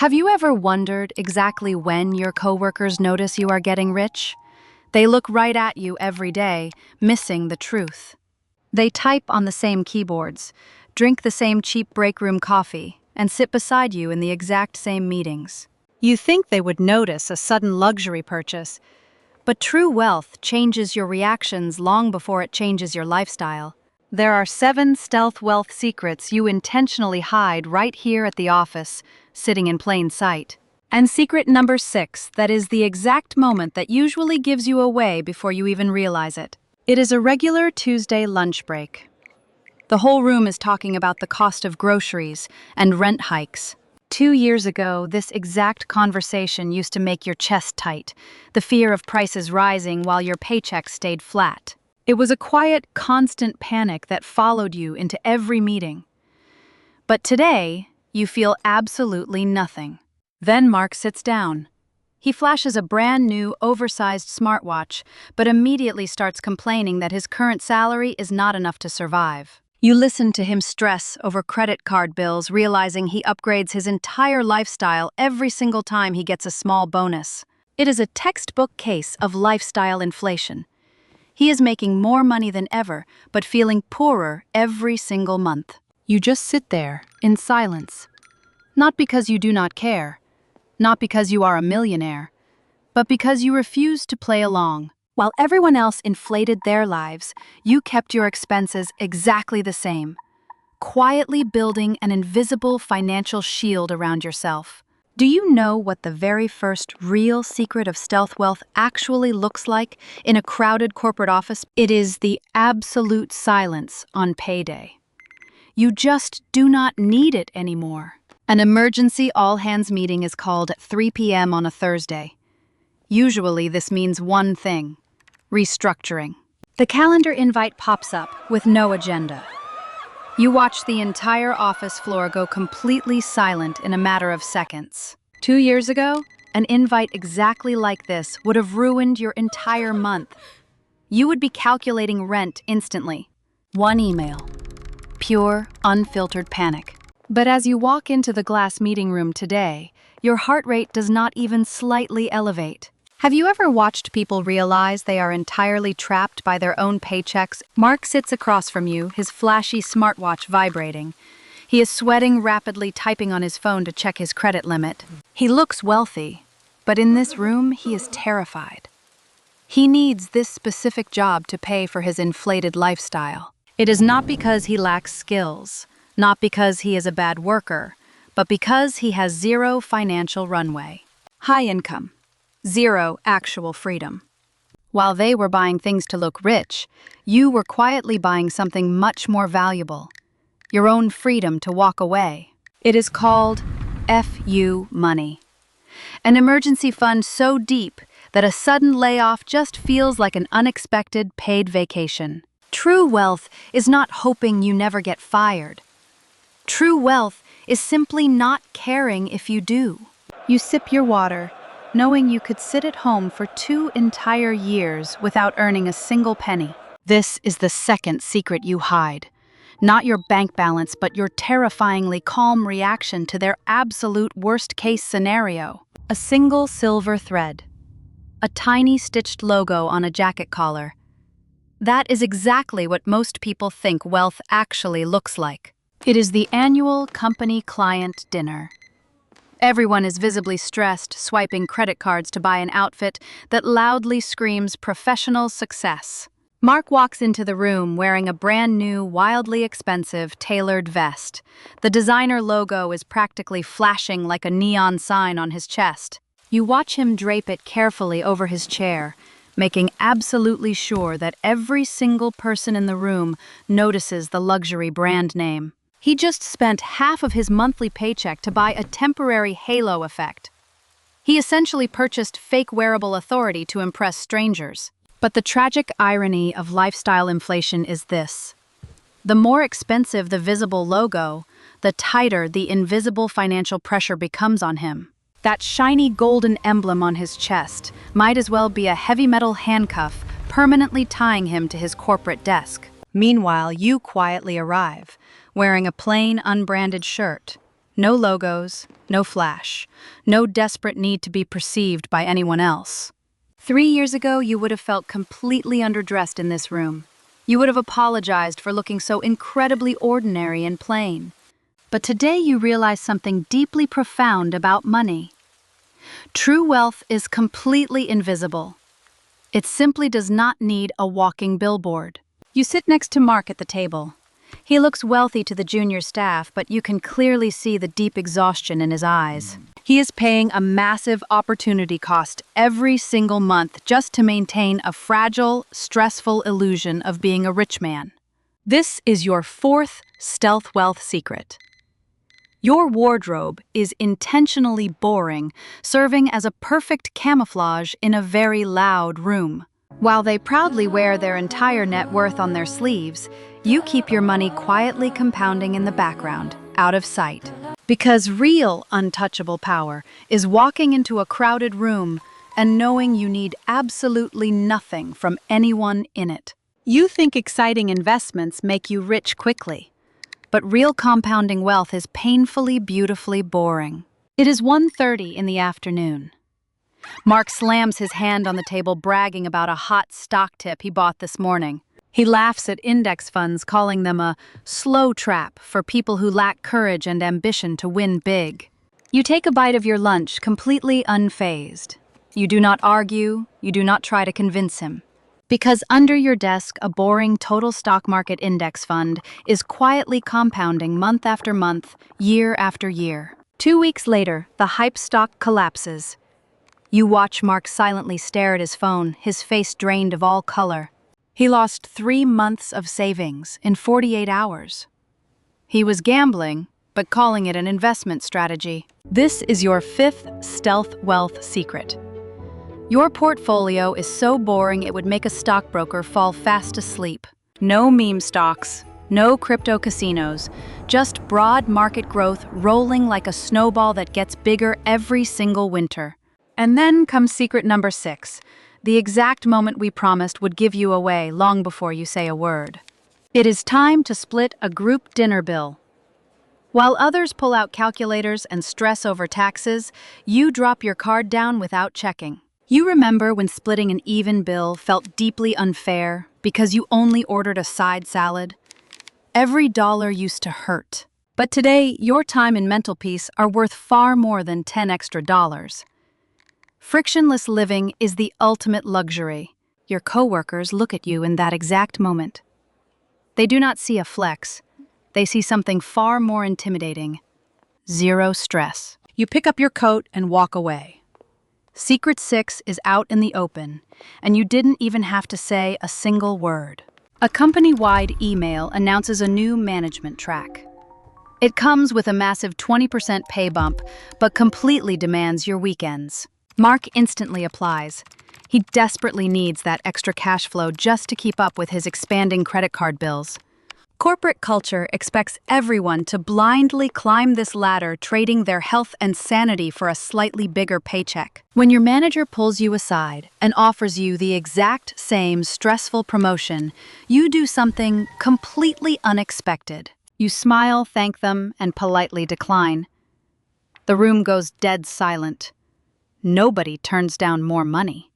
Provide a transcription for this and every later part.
Have you ever wondered exactly when your coworkers notice you are getting rich? They look right at you every day, missing the truth. They type on the same keyboards, drink the same cheap break room coffee, and sit beside you in the exact same meetings. You think they would notice a sudden luxury purchase, but true wealth changes your reactions long before it changes your lifestyle. There are 7 stealth wealth secrets you intentionally hide right here at the office, sitting in plain sight. And secret number 6, that is the exact moment that usually gives you away before you even realize it. It is a regular Tuesday lunch break. The whole room is talking about the cost of groceries and rent hikes. 2 years ago, this exact conversation used to make your chest tight, the fear of prices rising while your paycheck stayed flat. It was a quiet, constant panic that followed you into every meeting. But today, you feel absolutely nothing. Then Mark sits down. He flashes a brand new, oversized smartwatch, but immediately starts complaining that his current salary is not enough to survive. You listen to him stress over credit card bills, realizing he upgrades his entire lifestyle every single time he gets a small bonus. It is a textbook case of lifestyle inflation. He is making more money than ever, but feeling poorer every single month. You just sit there, in silence. Not because you do not care, not because you are a millionaire, but because you refuse to play along. While everyone else inflated their lives, you kept your expenses exactly the same, quietly building an invisible financial shield around yourself. Do you know what the very first real secret of stealth wealth actually looks like in a crowded corporate office? It is the absolute silence on payday. You just do not need it anymore. An emergency all-hands meeting is called at 3 p.m. on a Thursday. Usually this means one thing: restructuring. The calendar invite pops up with no agenda. You watch the entire office floor go completely silent in a matter of seconds. 2 years ago, an invite exactly like this would have ruined your entire month. You would be calculating rent instantly. One email. Pure, unfiltered panic. But as you walk into the glass meeting room today, your heart rate does not even slightly elevate. Have you ever watched people realize they are entirely trapped by their own paychecks? Mark sits across from you, his flashy smartwatch vibrating. He is sweating rapidly, typing on his phone to check his credit limit. He looks wealthy, but in this room, he is terrified. He needs this specific job to pay for his inflated lifestyle. It is not because he lacks skills, not because he is a bad worker, but because he has zero financial runway. High income. Zero actual freedom. While they were buying things to look rich, you were quietly buying something much more valuable: your own freedom to walk away. It is called FU money. An emergency fund so deep that a sudden layoff just feels like an unexpected paid vacation. True wealth is not hoping you never get fired. True wealth is simply not caring if you do. You sip your water, knowing you could sit at home for 2 entire years without earning a single penny. This is the second secret you hide. Not your bank balance, but your terrifyingly calm reaction to their absolute worst-case scenario. A single silver thread. A tiny stitched logo on a jacket collar. That is exactly what most people think wealth actually looks like. It is the annual company client dinner. Everyone is visibly stressed, swiping credit cards to buy an outfit that loudly screams professional success. Mark walks into the room wearing a brand new, wildly expensive, tailored vest. The designer logo is practically flashing like a neon sign on his chest. You watch him drape it carefully over his chair, making absolutely sure that every single person in the room notices the luxury brand name. He just spent half of his monthly paycheck to buy a temporary halo effect. He essentially purchased fake wearable authority to impress strangers. But the tragic irony of lifestyle inflation is this: the more expensive the visible logo, the tighter the invisible financial pressure becomes on him. That shiny golden emblem on his chest might as well be a heavy metal handcuff permanently tying him to his corporate desk. Meanwhile, you quietly arrive, wearing a plain, unbranded shirt. No logos, no flash, no desperate need to be perceived by anyone else. 3 years ago, you would have felt completely underdressed in this room. You would have apologized for looking so incredibly ordinary and plain. But today you realize something deeply profound about money. True wealth is completely invisible. It simply does not need a walking billboard. You sit next to Mark at the table. He looks wealthy to the junior staff, but you can clearly see the deep exhaustion in his eyes. He is paying a massive opportunity cost every single month just to maintain a fragile, stressful illusion of being a rich man. This is your fourth stealth wealth secret. Your wardrobe is intentionally boring, serving as a perfect camouflage in a very loud room. While they proudly wear their entire net worth on their sleeves, you keep your money quietly compounding in the background, out of sight. Because real untouchable power is walking into a crowded room and knowing you need absolutely nothing from anyone in it. You think exciting investments make you rich quickly, but real compounding wealth is painfully, beautifully boring. It is 1:30 in the afternoon. Mark slams his hand on the table, bragging about a hot stock tip he bought this morning. He laughs at index funds, calling them a slow trap for people who lack courage and ambition to win big. You take a bite of your lunch, completely unfazed. You do not argue, you do not try to convince him. Because under your desk, a boring total stock market index fund is quietly compounding month after month, year after year. 2 weeks later, the hype stock collapses. You watch Mark silently stare at his phone, his face drained of all color. He lost 3 months of savings in 48 hours. He was gambling, but calling it an investment strategy. This is your fifth stealth wealth secret. Your portfolio is so boring it would make a stockbroker fall fast asleep. No meme stocks, no crypto casinos, just broad market growth rolling like a snowball that gets bigger every single winter. And then comes secret number 6, the exact moment we promised would give you away long before you say a word. It is time to split a group dinner bill. While others pull out calculators and stress over taxes, you drop your card down without checking. You remember when splitting an even bill felt deeply unfair because you only ordered a side salad? Every dollar used to hurt. But today, your time and mental peace are worth far more than 10 extra dollars. Frictionless living is the ultimate luxury. Your coworkers look at you in that exact moment. They do not see a flex. They see something far more intimidating. Zero stress. You pick up your coat and walk away. Secret 6 is out in the open, and you didn't even have to say a single word. A company-wide email announces a new management track. It comes with a massive 20% pay bump, but completely demands your weekends. Mark instantly applies. He desperately needs that extra cash flow just to keep up with his expanding credit card bills. Corporate culture expects everyone to blindly climb this ladder, trading their health and sanity for a slightly bigger paycheck. When your manager pulls you aside and offers you the exact same stressful promotion, you do something completely unexpected. You smile, thank them, and politely decline. The room goes dead silent. Nobody turns down more money.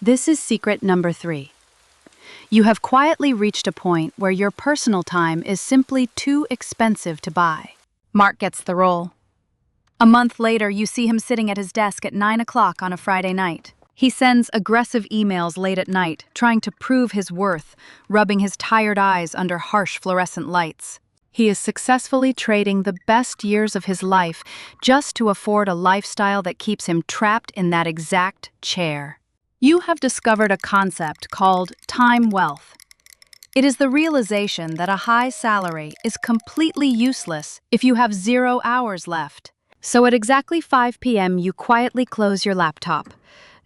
This is secret number 3. You have quietly reached a point where your personal time is simply too expensive to buy. Mark gets the role. A month later, you see him sitting at his desk at 9 o'clock on a Friday night. He sends aggressive emails late at night, trying to prove his worth, rubbing his tired eyes under harsh fluorescent lights. He is successfully trading the best years of his life just to afford a lifestyle that keeps him trapped in that exact chair. You have discovered a concept called time wealth. It is the realization that a high salary is completely useless if you have 0 hours left. So at exactly 5 p.m., you quietly close your laptop.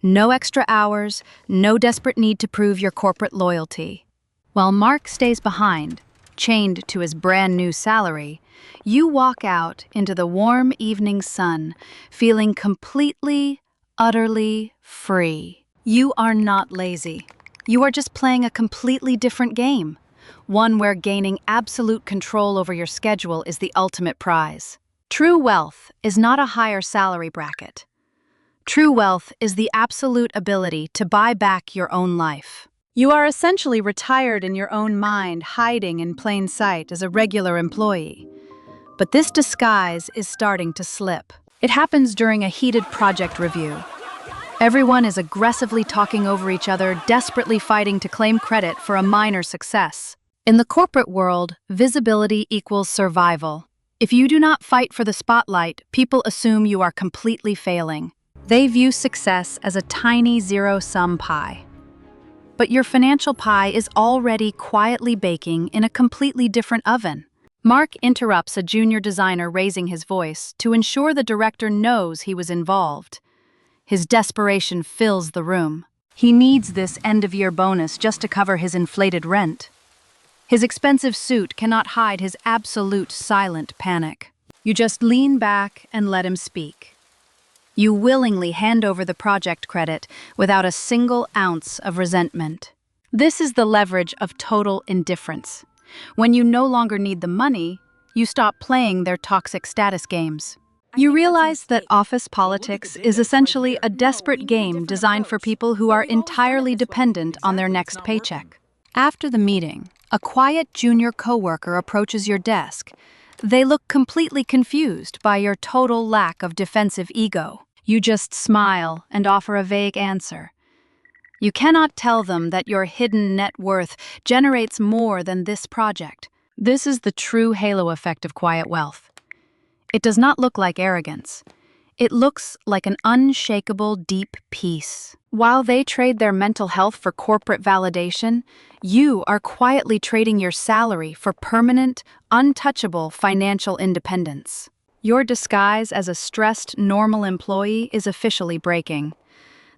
No extra hours, no desperate need to prove your corporate loyalty. While Mark stays behind, chained to his brand new salary, you walk out into the warm evening sun, feeling completely, utterly free. You are not lazy. You are just playing a completely different game, one where gaining absolute control over your schedule is the ultimate prize. True wealth is not a higher salary bracket. True wealth is the absolute ability to buy back your own life. You are essentially retired in your own mind, hiding in plain sight as a regular employee. But this disguise is starting to slip. It happens during a heated project review. Everyone is aggressively talking over each other, desperately fighting to claim credit for a minor success. In the corporate world, visibility equals survival. If you do not fight for the spotlight, people assume you are completely failing. They view success as a tiny zero-sum pie. But your financial pie is already quietly baking in a completely different oven. Mark interrupts a junior designer raising his voice to ensure the director knows he was involved. His desperation fills the room. He needs this end-of-year bonus just to cover his inflated rent. His expensive suit cannot hide his absolute silent panic. You just lean back and let him speak. You willingly hand over the project credit without a single ounce of resentment. This is the leverage of total indifference. When you no longer need the money, you stop playing their toxic status games. You realize that office politics is essentially a desperate game designed for people who are entirely dependent on their next paycheck. After the meeting, a quiet junior coworker approaches your desk. They look completely confused by your total lack of defensive ego. You just smile and offer a vague answer. You cannot tell them that your hidden net worth generates more than this project. This is the true halo effect of quiet wealth. It does not look like arrogance. It looks like an unshakable, deep peace. While they trade their mental health for corporate validation, you are quietly trading your salary for permanent, untouchable financial independence. Your disguise as a stressed, normal employee is officially breaking.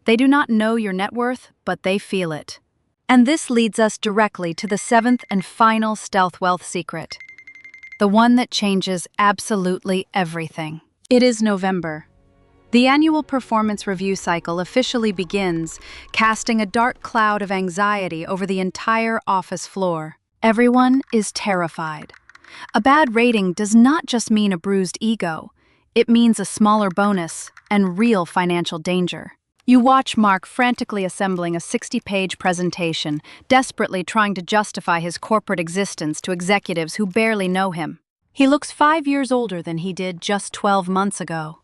They do not know your net worth, but they feel it. And this leads us directly to the seventh and final stealth wealth secret. The one that changes absolutely everything. It is November. The annual performance review cycle officially begins, casting a dark cloud of anxiety over the entire office floor. Everyone is terrified. A bad rating does not just mean a bruised ego. It means a smaller bonus and real financial danger. You watch Mark frantically assembling a 60-page presentation, desperately trying to justify his corporate existence to executives who barely know him. He looks 5 years older than he did just 12 months ago.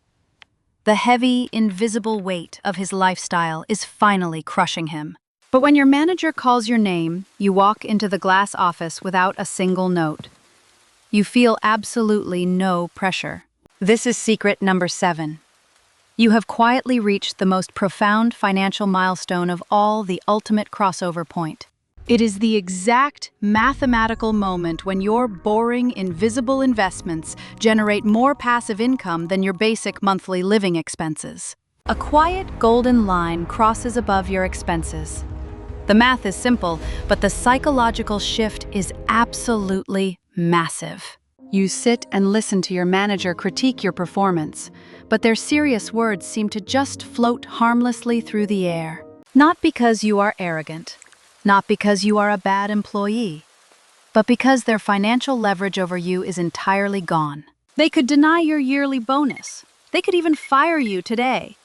The heavy, invisible weight of his lifestyle is finally crushing him. But when your manager calls your name, you walk into the glass office without a single note. You feel absolutely no pressure. This is secret number 7. You have quietly reached the most profound financial milestone of all, the ultimate crossover point. It is the exact mathematical moment when your boring, invisible investments generate more passive income than your basic monthly living expenses. A quiet golden line crosses above your expenses. The math is simple, but the psychological shift is absolutely massive. You sit and listen to your manager critique your performance, but their serious words seem to just float harmlessly through the air. Not because you are arrogant. Not because you are a bad employee, but because their financial leverage over you is entirely gone. They could deny your yearly bonus. They could even fire you today.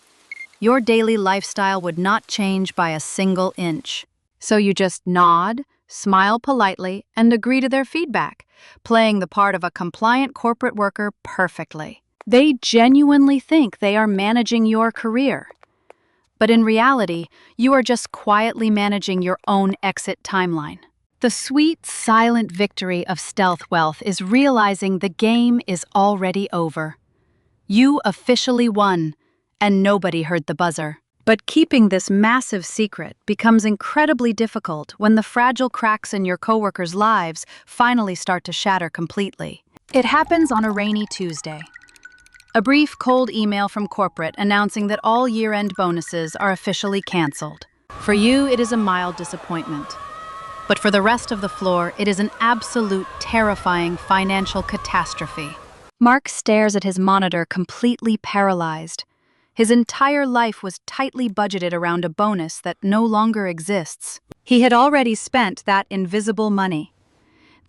Your daily lifestyle would not change by a single inch. So you just nod, smile politely, and agree to their feedback, playing the part of a compliant corporate worker perfectly. They genuinely think they are managing your career. But in reality, you are just quietly managing your own exit timeline. The sweet, silent victory of stealth wealth is realizing the game is already over. You officially won, and nobody heard the buzzer. But keeping this massive secret becomes incredibly difficult when the fragile cracks in your coworkers' lives finally start to shatter completely. It happens on a rainy Tuesday. A brief, cold email from corporate announcing that all year-end bonuses are officially canceled. For you, it is a mild disappointment. But for the rest of the floor, it is an absolute terrifying financial catastrophe. Mark stares at his monitor completely paralyzed. His entire life was tightly budgeted around a bonus that no longer exists. He had already spent that invisible money.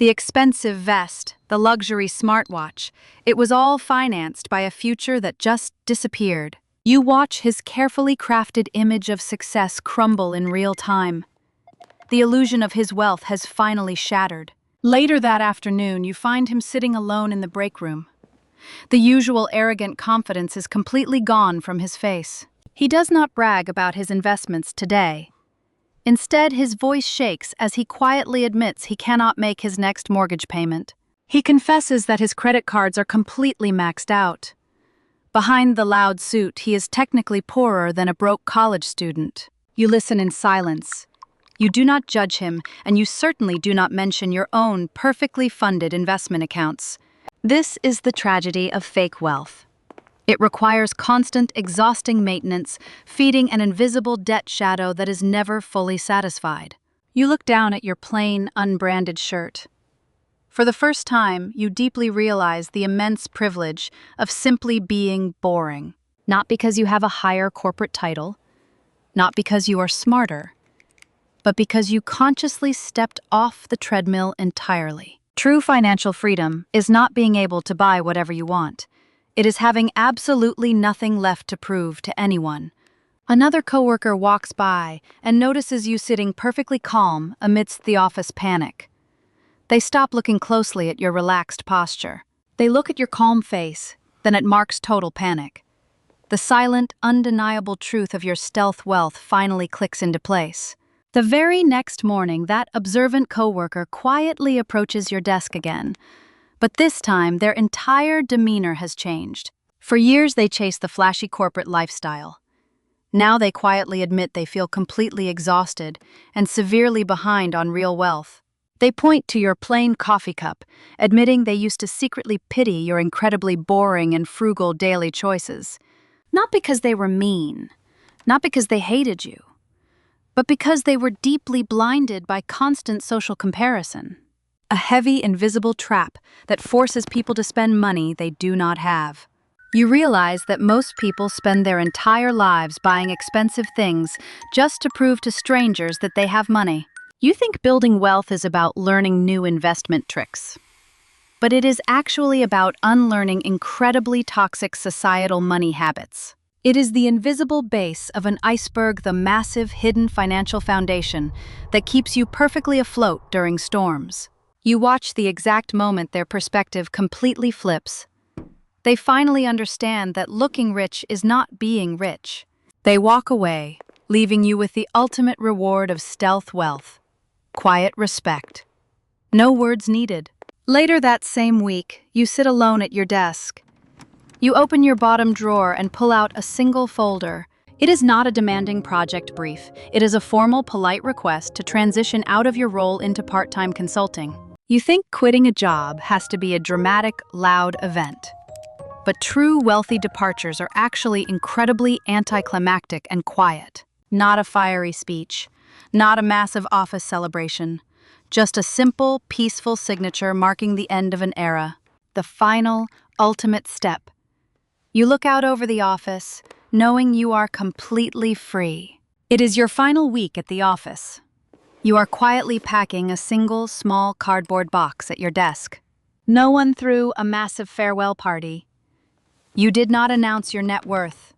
The expensive vest, the luxury smartwatch, it was all financed by a future that just disappeared. You watch his carefully crafted image of success crumble in real time. The illusion of his wealth has finally shattered. Later that afternoon, you find him sitting alone in the break room. The usual arrogant confidence is completely gone from his face. He does not brag about his investments today. Instead, his voice shakes as he quietly admits he cannot make his next mortgage payment. He confesses that his credit cards are completely maxed out. Behind the loud suit, he is technically poorer than a broke college student. You listen in silence. You do not judge him, and you certainly do not mention your own perfectly funded investment accounts. This is the tragedy of fake wealth. It requires constant, exhausting maintenance, feeding an invisible debt shadow that is never fully satisfied. You look down at your plain, unbranded shirt. For the first time, you deeply realize the immense privilege of simply being boring. Not because you have a higher corporate title, not because you are smarter, but because you consciously stepped off the treadmill entirely. True financial freedom is not being able to buy whatever you want. It is having absolutely nothing left to prove to anyone. Another coworker walks by and notices you sitting perfectly calm amidst the office panic. They stop looking closely at your relaxed posture. They look at your calm face, then at Mark's total panic. The silent, undeniable truth of your stealth wealth finally clicks into place. The very next morning, that observant coworker quietly approaches your desk again. But this time, their entire demeanor has changed. For years, they chased the flashy corporate lifestyle. Now they quietly admit they feel completely exhausted and severely behind on real wealth. They point to your plain coffee cup, admitting they used to secretly pity your incredibly boring and frugal daily choices. Not because they were mean, not because they hated you, but because they were deeply blinded by constant social comparison. A heavy, invisible trap that forces people to spend money they do not have. You realize that most people spend their entire lives buying expensive things just to prove to strangers that they have money. You think building wealth is about learning new investment tricks. But it is actually about unlearning incredibly toxic societal money habits. It is the invisible base of an iceberg, the massive, hidden financial foundation that keeps you perfectly afloat during storms. You watch the exact moment their perspective completely flips. They finally understand that looking rich is not being rich. They walk away, leaving you with the ultimate reward of stealth wealth. Quiet respect. No words needed. Later that same week, you sit alone at your desk. You open your bottom drawer and pull out a single folder. It is not a demanding project brief. It is a formal, polite request to transition out of your role into part-time consulting. You think quitting a job has to be a dramatic, loud event. But true wealthy departures are actually incredibly anticlimactic and quiet. Not a fiery speech, not a massive office celebration, just a simple, peaceful signature marking the end of an era, the final, ultimate step. You look out over the office, knowing you are completely free. It is your final week at the office. You are quietly packing a single, small cardboard box at your desk. No one threw a massive farewell party. You did not announce your net worth.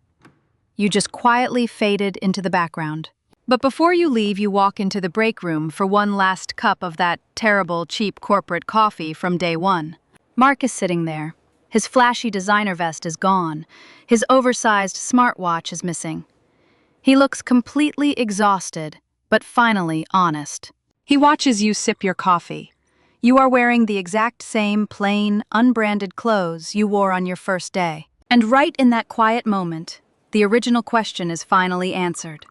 You just quietly faded into the background. But before you leave, you walk into the break room for one last cup of that terrible, cheap corporate coffee from day one. Mark is sitting there. His flashy designer vest is gone. His oversized smartwatch is missing. He looks completely exhausted, but finally honest. He watches you sip your coffee. You are wearing the exact same plain, unbranded clothes you wore on your first day. And right in that quiet moment, the original question is finally answered.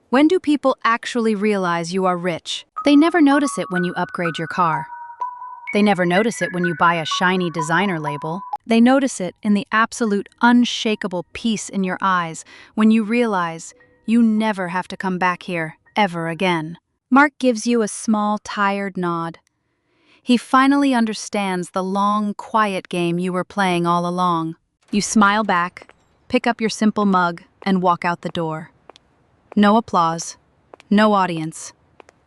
When do people actually realize you are rich? They never notice it when you upgrade your car. They never notice it when you buy a shiny designer label. They notice it in the absolute unshakable peace in your eyes when you realize you never have to come back here ever again. Mark gives you a small, tired nod. He finally understands the long, quiet game you were playing all along. You smile back, pick up your simple mug, and walk out the door. No applause, no audience,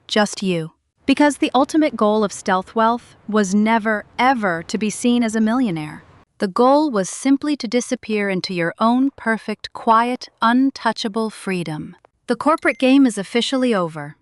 just you. Because the ultimate goal of stealth wealth was never, ever to be seen as a millionaire. The goal was simply to disappear into your own perfect, quiet, untouchable freedom. The corporate game is officially over.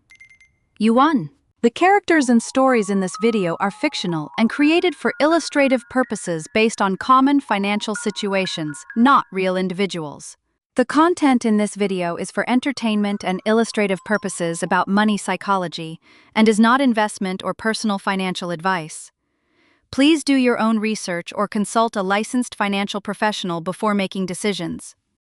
You won. The characters and stories in this video are fictional and created for illustrative purposes based on common financial situations, not real individuals. The content in this video is for entertainment and illustrative purposes about money psychology and is not investment or personal financial advice. Please do your own research or consult a licensed financial professional before making decisions.